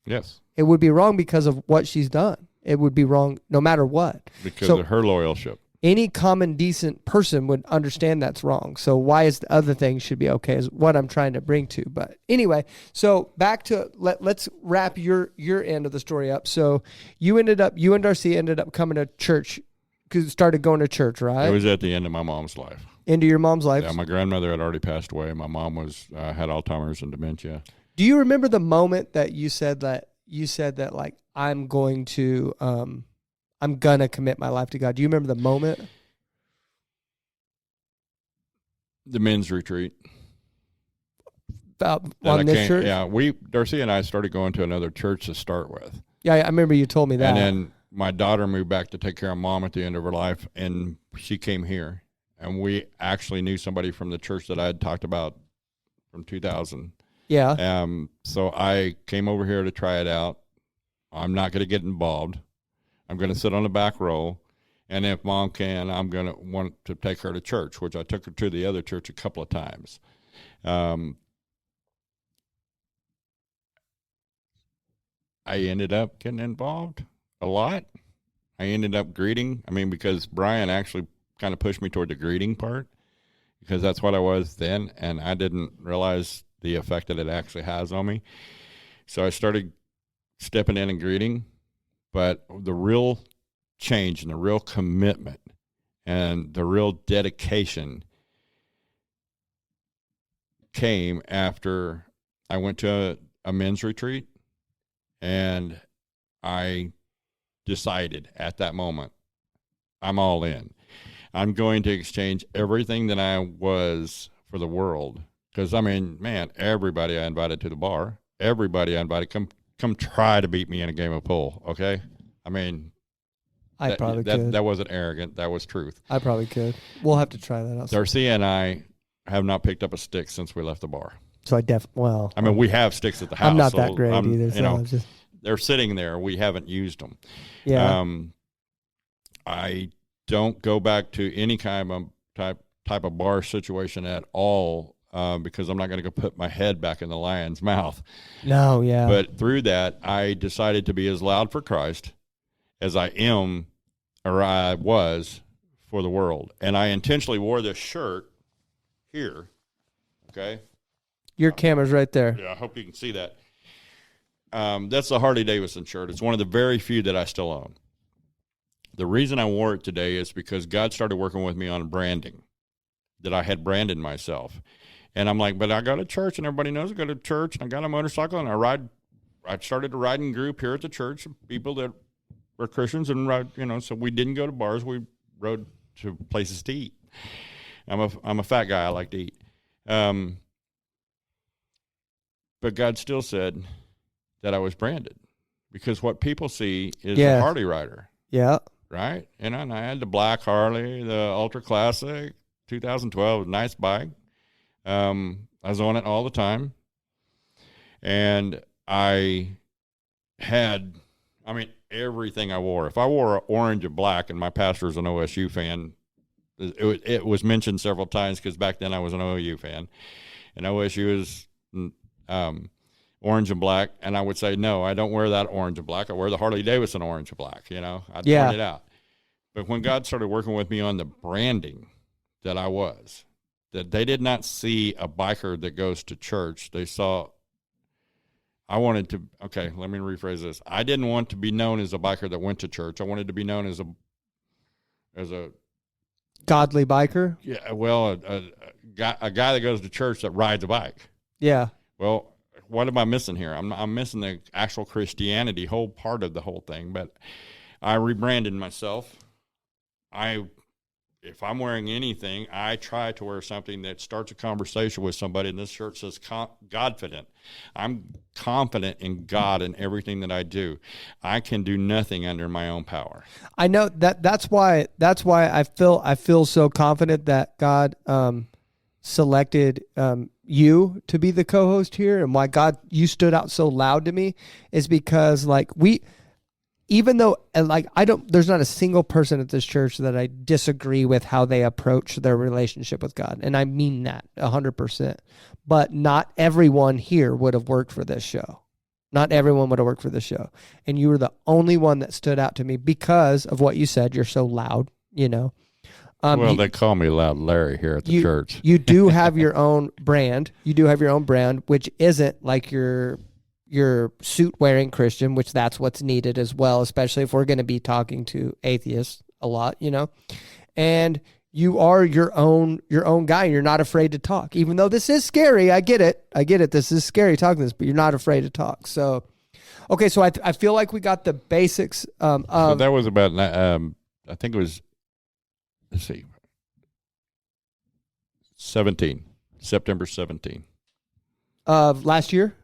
Yes, it would be wrong because of what she's done. It would be wrong no matter what. Because of her loyalship. Any common decent person would understand that's wrong. So why is the other thing should be okay is what I'm trying to bring to. But anyway, so back to let's wrap your end of the story up. So you and Darcy ended up coming to church, because started going to church, right? It was at the end of my mom's life. Into your mom's life. Yeah, my grandmother had already passed away. My mom had Alzheimer's and dementia. Do you remember the moment that you said that like I'm gonna commit my life to God? Do you remember the moment? The men's retreat. On this church? Yeah, Darcy and I started going to another church to start with. Yeah, I remember you told me that. And then my daughter moved back to take care of Mom at the end of her life, and she came here. And we actually knew somebody from the church that I had talked about from 2000. Yeah. So I came over here to try it out. I'm not going to get involved. I'm going to sit on the back row, and if Mom can, I'm going to want to take her to church, which I took her to the other church a couple of times. I ended up getting involved a lot. I ended up greeting. Because Brian actually kind of pushed me toward the greeting part, because that's what I was then, and I didn't realize the effect that it actually has on me. So I started stepping in and greeting. But the real change and the real commitment and the real dedication came after I went to a men's retreat, and I decided at that moment, I'm all in. I'm going to exchange everything that I was for the world. Because, everybody I invited to the bar, everybody I invited, come try to beat me in a game of pool, okay? I probably could. That wasn't arrogant. That was truth. I probably could. We'll have to try that out. Darcia and I have not picked up a stick since we left the bar. So I mean, we have sticks at the house. I'm not that great either. You know, they're sitting there. We haven't used them. Yeah. I don't go back to any kind of type of bar situation at all because I'm not going to go put my head back in the lion's mouth. No, yeah. But through that, I decided to be as loud for Christ as I am or I was for the world. And I intentionally wore this shirt here, okay? Your camera's right there. Yeah, I hope you can see that. That's the Harley Davidson shirt. It's one of the very few that I still own. The reason I wore it today is because God started working with me on branding, that I had branded myself. And I'm like, but I go to church, and everybody knows I go to church, and I got a motorcycle, and I started a riding group here at the church, people that were Christians, and ride, you know, so we didn't go to bars. We rode to places to eat. I'm a fat guy. I like to eat. But God still said that I was branded because what people see is a Harley rider. Yeah. Right? And I had the black Harley, the Ultra Classic, 2012, nice bike. I was on it all the time. And I had, everything I wore. If I wore orange or black, and my pastor's an OSU fan, it was mentioned several times because back then I was an OU fan. And OSU is orange and black, and I would say, no, I don't wear that orange and black. I wear the Harley Davidson orange and black, you know. I'd point it out. But when God started working with me on the branding that I was, that they did not see a biker that goes to church. They saw, let me rephrase this. I didn't want to be known as a biker that went to church. I wanted to be known as a godly biker. Yeah, well, a guy that goes to church that rides a bike. Yeah. Well, what am I missing here? I'm missing the actual Christianity whole part of the whole thing. But I rebranded myself. If I'm wearing anything, I try to wear something that starts a conversation with somebody. And this shirt says Godfident. I'm confident in God and everything that I do. I can do nothing under my own power. I know that's why I feel so confident that God selected you to be the co-host here, and why God, you stood out so loud to me is because even though there's not a single person at this church that I disagree with how they approach their relationship with God. And I mean that 100%, but not everyone here would have worked for this show. Not everyone would have worked for this show. And you were the only one that stood out to me because of what you said. You're so loud, you know. They call me Loud Larry here at the church. You do have your own brand. You do have your own brand, which isn't like your suit-wearing Christian, which that's what's needed as well, especially if we're going to be talking to atheists a lot, you know. And you are your own guy. You're not afraid to talk, even though this is scary. I get it. This is scary talking this, but you're not afraid to talk. So, okay, so I feel like we got the basics of. So that was about. I think it was. Let's see. September 17. Of last year?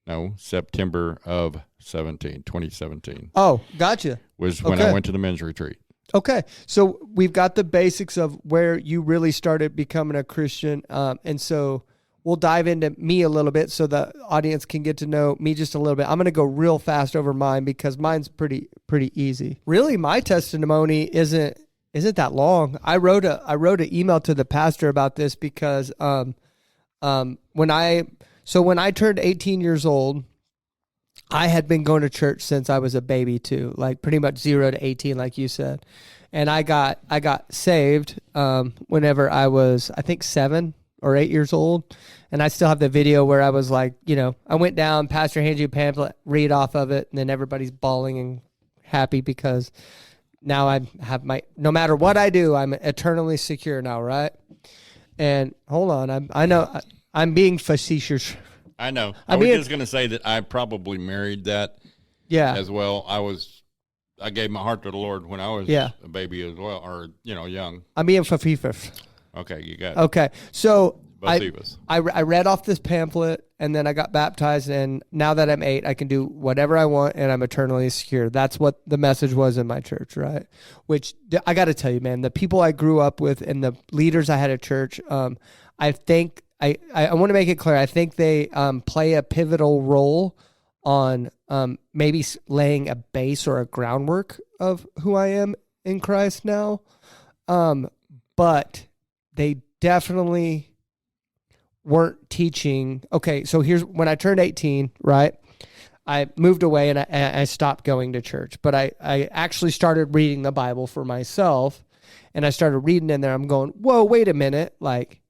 No, September of 2017. Oh, gotcha. Was when I went to the men's retreat. Okay, so we've got the basics of where you really started becoming a Christian, and so we'll dive into me a little bit so the audience can get to know me just a little bit. I'm going to go real fast over mine because mine's pretty easy. Really, my testimony isn't that long. I wrote an email to the pastor about this because when I turned 18 years old, I had been going to church since I was a baby too, like pretty much 0 to 18, like you said. And I got saved whenever I was, I think, 7 or 8 years old. And I still have the video where I was like, you know, I went down, pastor hands you a pamphlet, read off of it, and then everybody's bawling and happy because now I have no matter what I do, I'm eternally secure now, right? And hold on, I know I'm being facetious. I know. I was just going to say that I probably married that as well. I gave my heart to the Lord when I was a baby as well, or, you know, young. I'm being facetious. Okay, you got it. Okay, so both of us. I read off this pamphlet, and then I got baptized, and now that I'm 8, I can do whatever I want, and I'm eternally secure. That's what the message was in my church, right? Which I got to tell you, man, the people I grew up with and the leaders I had at church, I think I want to make it clear. I think they play a pivotal role on maybe laying a base or a groundwork of who I am in Christ now, but they definitely weren't teaching. Okay, so here's when I turned 18, right? I moved away and I stopped going to church, but I actually started reading the Bible for myself, and I started reading in there. I'm going, whoa, wait a minute, like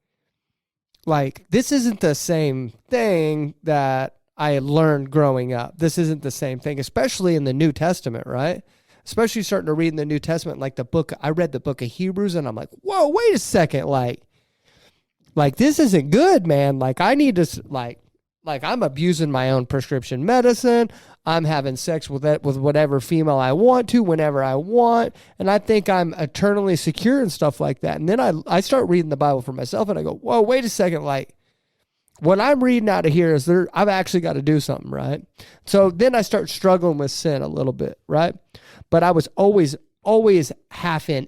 this isn't the same thing that I learned growing up. This isn't the same thing, especially in the New Testament, right? Especially starting to read in the New Testament, like I read the book of Hebrews, and I'm like, whoa, wait a second, like this isn't good, man. Like I need to, like I'm abusing my own prescription medicine. I'm having sex with whatever female I want to, whenever I want, and I think I'm eternally secure and stuff like that. And then I start reading the Bible for myself, and I go, whoa, wait a second, like what I'm reading out of here is I've actually got to do something, right? So then I start struggling with sin a little bit, right? But I was always half in,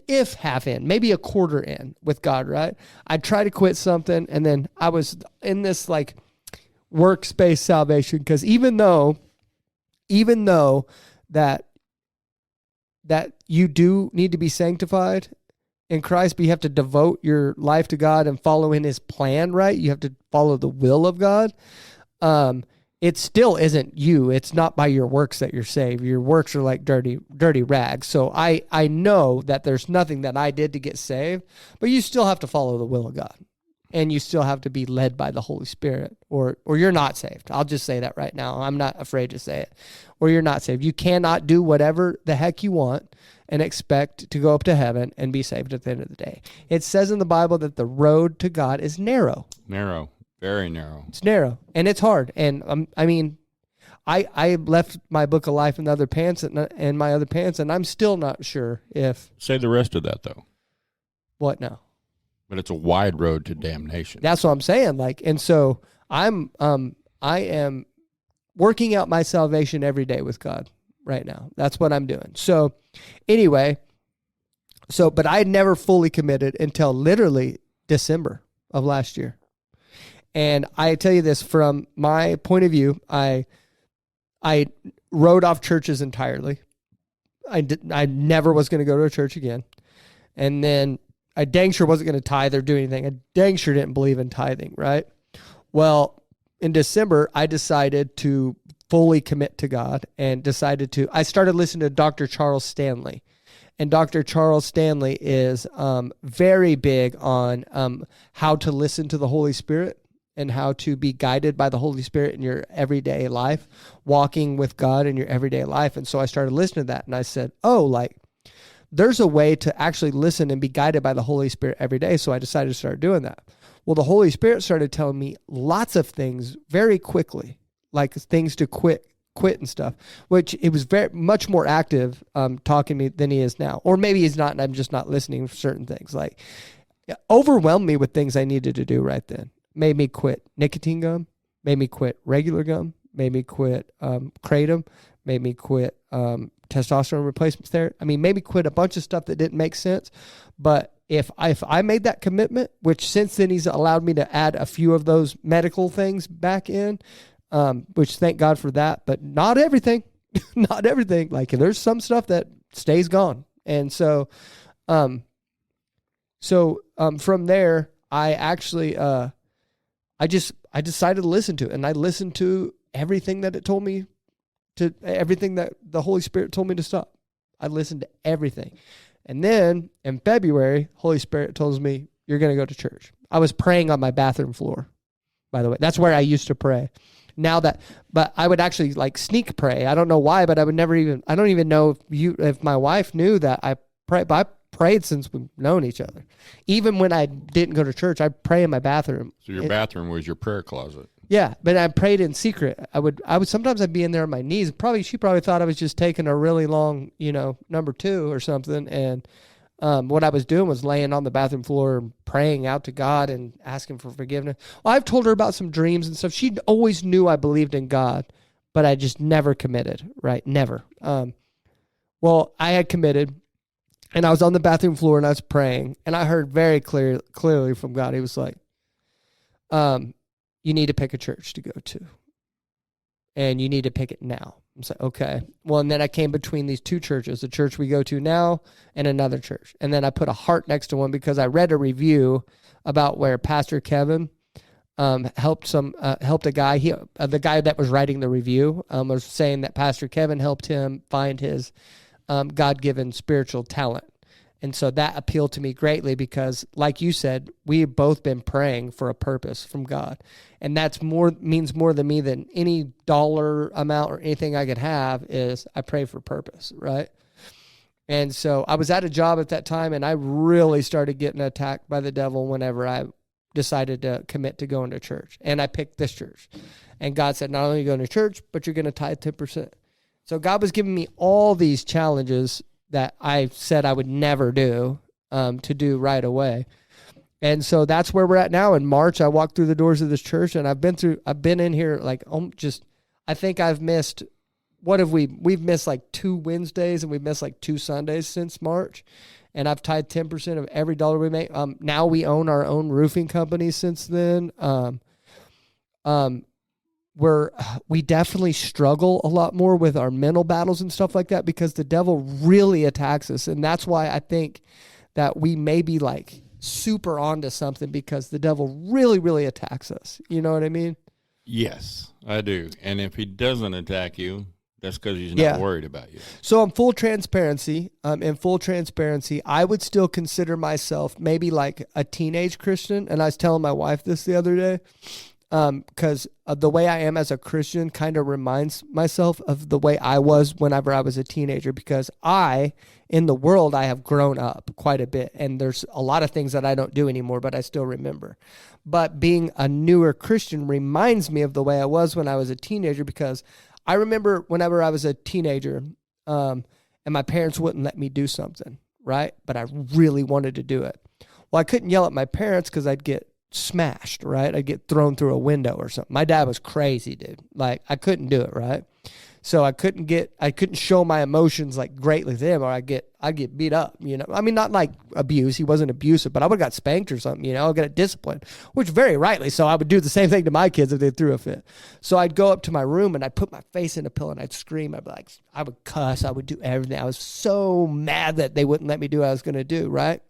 maybe a quarter in with God, right? I'd try to quit something, and then I was in this like workspace salvation, because even though that you do need to be sanctified in Christ, but you have to devote your life to God and follow in his plan, right? You have to follow the will of God. It still isn't you. It's not by your works that you're saved. Your works are like dirty rags. So I know that there's nothing that I did to get saved, but you still have to follow the will of God, and you still have to be led by the Holy Spirit, or you're not saved. I'll just say that right now. I'm not afraid to say it. Or you're not saved. You cannot do whatever the heck you want and expect to go up to heaven and be saved at the end of the day. It says in the Bible that the road to God is narrow. Narrow. Very narrow. It's narrow, and it's hard. And I left my book of life in the other pants, and my other pants, and I'm still not sure if. Say the rest of that though. What now? But it's a wide road to damnation. That's what I'm saying. Like, and so I am working out my salvation every day with God right now. That's what I'm doing. So anyway, but I had never fully committed until literally December of last year. And I tell you this, from my point of view, I wrote off churches entirely. I never was going to go to a church again. And then I dang sure wasn't going to tithe or do anything. I dang sure didn't believe in tithing, right? Well, in December, I decided to fully commit to God and I started listening to Dr. Charles Stanley. And Dr. Charles Stanley is very big on how to listen to the Holy Spirit and how to be guided by the Holy Spirit in your everyday life, walking with God in your everyday life. And so I started listening to that, and I said, there's a way to actually listen and be guided by the Holy Spirit every day. So I decided to start doing that. Well, the Holy Spirit started telling me lots of things very quickly, like things to quit and stuff, which it was very much more active talking to me than he is now. Or maybe he's not, and I'm just not listening for certain things. Like, overwhelmed me with things I needed to do right then. Made me quit nicotine gum, made me quit regular gum, made me quit kratom, made me quit testosterone replacement therapy. Made me quit a bunch of stuff that didn't make sense. But if I made that commitment, which since then he's allowed me to add a few of those medical things back in, which thank God for that, but not everything, not everything. Like, there's some stuff that stays gone. And so, from there, I actually, I decided to listen to it, and I listened to everything that it told me to, everything that the Holy Spirit told me to stop. I listened to everything. And then in February, Holy Spirit tells me, you're going to go to church. I was praying on my bathroom floor, by the way. That's where I used to pray. But I would actually like sneak pray. I don't know why, but I don't even know if my wife knew that I pray, but I prayed since we've known each other. Even when I didn't go to church, I'd pray in my bathroom. So your bathroom was your prayer closet. Yeah, but I prayed in secret. I would sometimes I'd be in there on my knees. She probably thought I was just taking a really long, number 2 or something, and What I was doing was laying on the bathroom floor and praying out to God and asking for forgiveness. Well, I've told her about some dreams and stuff. She always knew I believed in God, but I just never committed, right? Never. Well, I had committed, and I was on the bathroom floor and I was praying, and I heard very clearly from God. He was like, you need to pick a church to go to, and you need to pick it now. I was like, okay. Well, and then I came between these two churches, the church we go to now and another church. And then I put a heart next to one because I read a review about where Pastor Kevin helped a guy. The guy that was writing the review was saying that Pastor Kevin helped him find his God-given spiritual talent. And so that appealed to me greatly because, like you said, we've both been praying for a purpose from God. And that's means more to me than any dollar amount or anything I could have is I pray for purpose, right? And so I was at a job at that time, and I really started getting attacked by the devil whenever I decided to commit to going to church. And I picked this church. And God said, not only are you going to church, but you're going to tithe 10%. So God was giving me all these challenges that I said I would never do, to do right away. And so that's where we're at now. In March, I walked through the doors of this church, and I've been in here like I think I've missed, we've missed like 2 Wednesdays and we've missed like 2 Sundays since March. And I've tied 10% of every dollar we make. Now we own our own roofing company since then. We definitely struggle a lot more with our mental battles and stuff like that because the devil really attacks us. And that's why I think that we may be like super onto something because the devil really, really attacks us. You know what I mean? Yes, I do. And if he doesn't attack you, that's because he's not worried about you. So in full transparency, I would still consider myself maybe like a teenage Christian. And I was telling my wife this the other day. Because the way I am as a Christian kind of reminds myself of the way I was whenever I was a teenager, because in the world, I have grown up quite a bit, and there's a lot of things that I don't do anymore, but I still remember. But being a newer Christian reminds me of the way I was when I was a teenager, because I remember whenever I was a teenager, and my parents wouldn't let me do something, right? But I really wanted to do it. Well, I couldn't yell at my parents because I'd get smashed, right? I'd get thrown through a window or something. My dad was crazy, dude. Like, I couldn't do it, right? So I couldn't show my emotions like greatly to him, or I'd get beat up, you know? I mean, not like abuse. He wasn't abusive, but I would have got spanked or something, you know? I'd get disciplined, which very rightly so. I would do the same thing to my kids if they threw a fit. So I'd go up to my room and I'd put my face in a pillow and I'd scream. I'd be like, I would cuss. I would do everything. I was so mad that they wouldn't let me do what I was going to do, right?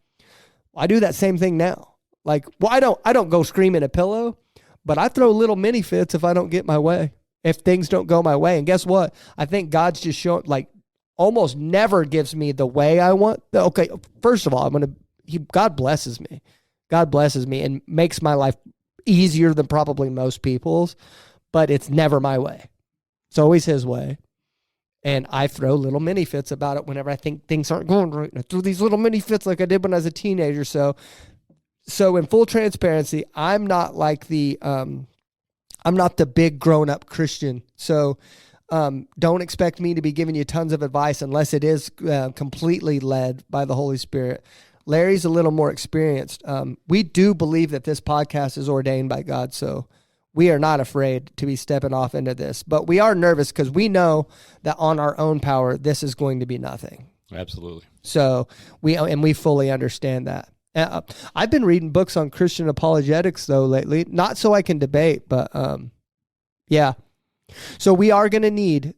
Well, I do that same thing now. Like, well, I don't go scream in a pillow, but I throw little mini fits if I don't get my way, if things don't go my way. And guess what? I think God's just showing, like, almost never gives me the way I want. Okay, first of all, God blesses me. God blesses me and makes my life easier than probably most people's, but it's never my way. It's always his way. And I throw little mini fits about it whenever I think things aren't going right. And I throw these little mini fits like I did when I was a teenager. So in full transparency, I'm not like I'm not the big grown up Christian. So don't expect me to be giving you tons of advice unless it is completely led by the Holy Spirit. Larry's a little more experienced. We do believe that this podcast is ordained by God. So we are not afraid to be stepping off into this, but we are nervous because we know that on our own power, this is going to be nothing. Absolutely. So we fully understand that. I've been reading books on Christian apologetics though lately, not so I can debate, but yeah. So we are going to need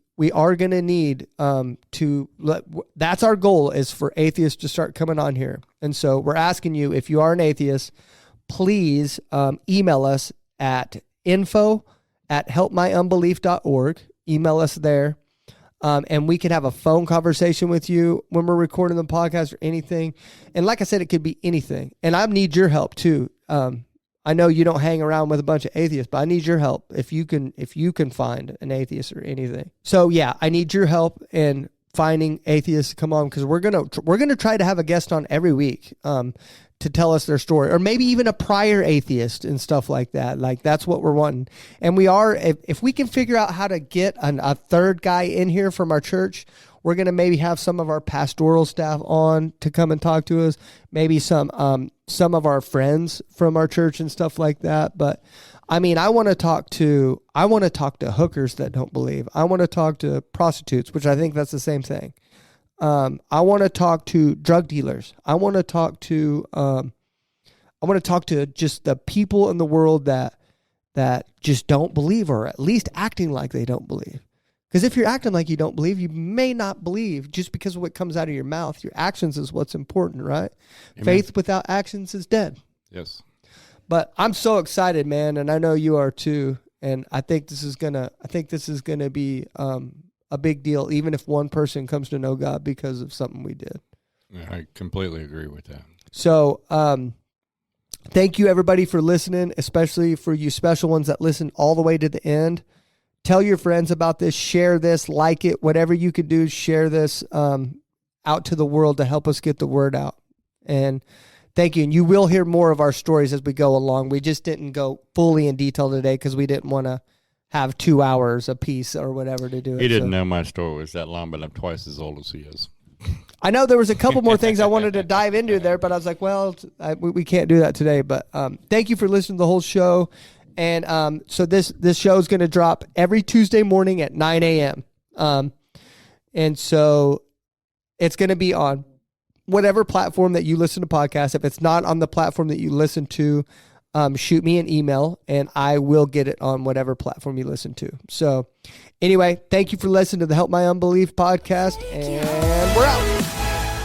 that's our goal, is for atheists to start coming on here. And so we're asking you, if you are an atheist, please email us at info@helpmyunbelief.org. Email us there. And we can have a phone conversation with you when we're recording the podcast or anything. And like I said, it could be anything. And I need your help too. I know you don't hang around with a bunch of atheists, but I need your help if you can find an atheist or anything. So yeah, I need your help in finding atheists to come on, because we're gonna try to have a guest on every week to tell us their story, or maybe even a prior atheist and stuff like that. Like, that's what we're wanting. And we are, if we can figure out how to get a third guy in here from our church, We're going to maybe have some of our pastoral staff on to come and talk to us, maybe some of our friends from our church and stuff like that. But I mean, I want to talk to hookers that don't believe. I want to talk to prostitutes, which I think that's the same thing. I want to talk to drug dealers. I want to talk to just the people in the world that just don't believe, or at least acting like they don't believe. Because if you're acting like you don't believe, you may not believe just because of what comes out of your mouth. Your actions is what's important, right? Amen. Faith without actions is dead. Yes. But I'm so excited, man, and I know you are too. And I think this is gonna be a big deal, even if one person comes to know God because of something we did. I completely agree with that. So, thank you everybody for listening, especially for you special ones that listen all the way to the end. Tell your friends about this, share this, like it, whatever you could do, share this out to the world to help us get the word out. And thank you. And you will hear more of our stories as we go along. We just didn't go fully in detail today because we didn't want to have 2 hours a piece or whatever to do it. He didn't know my story was that long, but I'm twice as old as he is. I know there was a couple more things I wanted to dive into there, but I was like, well, we can't do that today. But thank you for listening to the whole show. And so this show is going to drop every Tuesday morning at 9 a.m. And so it's going to be on whatever platform that you listen to podcasts. If it's not on the platform that you listen to, shoot me an email and I will get it on whatever platform you listen to. So anyway, thank you for listening to the Help My Unbelief podcast, and we're out.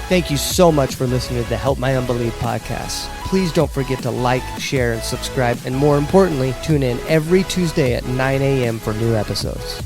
Thank you so much for listening to the Help My Unbelief podcast. Please don't forget to like, share, and subscribe, and more importantly, tune in every Tuesday at 9 a.m. for new episodes.